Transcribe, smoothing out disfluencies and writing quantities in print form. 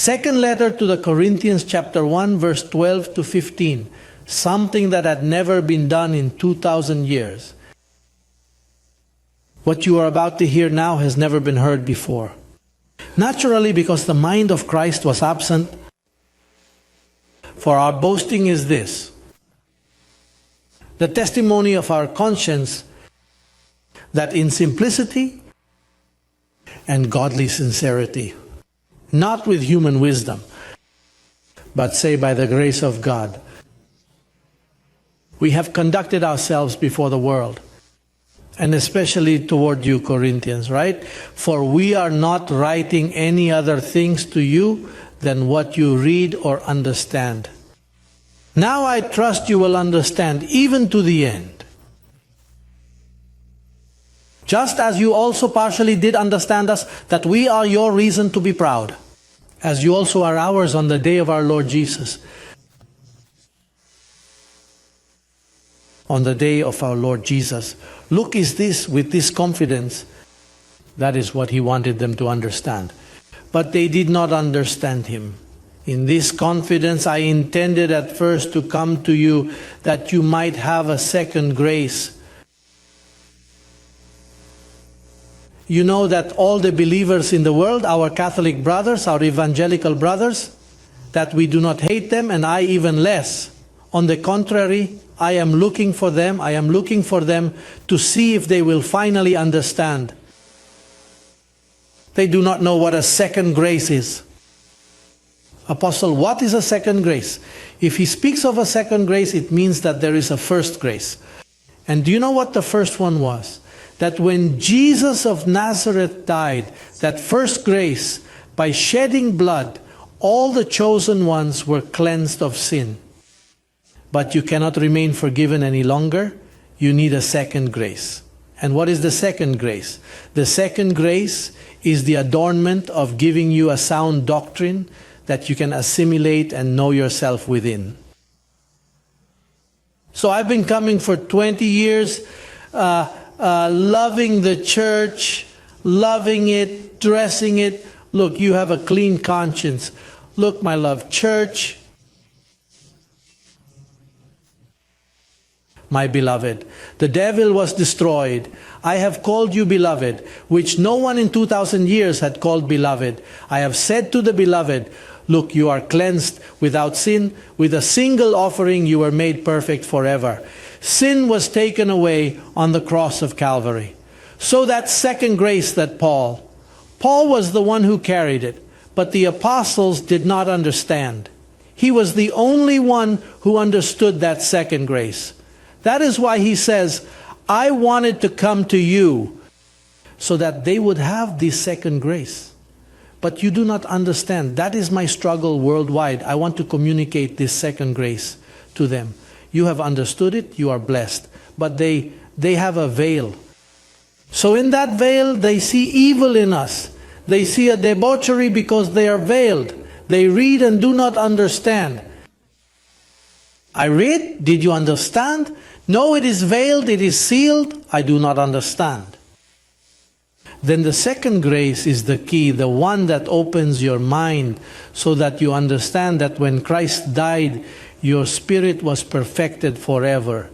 Second letter to the Corinthians chapter 1 verse 12 to 15. Something that had never been done in 2,000 years. What you are about to hear now has never been heard before. Naturally, because the mind of Christ was absent, for our boasting is this: the testimony of our conscience, that in simplicity and godly sincerity, not with human wisdom, but say by the grace of God, we have conducted ourselves before the world, and especially toward you, Corinthians, right? For we are not writing any other things to you than what you read or understand. Now I trust you will understand even to the end. Just as you also partially did understand us, that we are your reason to be proud, as you also are ours on the day of our Lord Jesus. On the day of our Lord Jesus. Look, is this with this confidence. That is what he wanted them to understand. But they did not understand him. In this confidence I intended at first to come to you, that you might have a second grace. You know that all the believers in the world, our Catholic brothers, our evangelical brothers, that we do not hate them, and I even less. On the contrary, I am looking for them to see if they will finally understand. They do not know what a second grace is. Apostle, what is a second grace? If he speaks of a second grace, it means that there is a first grace. And do you know what the first one was? That when Jesus of Nazareth died, that first grace, by shedding blood, all the chosen ones were cleansed of sin. But you cannot remain forgiven any longer. You need a second grace. And what is the second grace? The second grace is the adornment of giving you a sound doctrine that you can assimilate and know yourself within. So I've been coming for 20 years, loving the church, loving it, dressing it. Look, you have a clean conscience. Look, my love, church, my beloved, the devil was destroyed. I have called you beloved, which no one in 2,000 years had called beloved. I have said to the beloved, look, you are cleansed without sin. With a single offering you were made perfect forever. Sin was taken away on the cross of Calvary. So that second grace that Paul was the one who carried it, but the apostles did not understand. He was the only one who understood that second grace. That is why he says, I wanted to come to you so that they would have this second grace. But you do not understand. That is my struggle worldwide. I want to communicate this second grace to them. You have understood it, you are blessed. But they have a veil. So in that veil, they see evil in us. They see a debauchery because they are veiled. They read and do not understand. I read, did you understand? No, it is veiled, it is sealed, I do not understand. Then the second grace is the key, the one that opens your mind so that you understand that when Christ died, your spirit was perfected forever.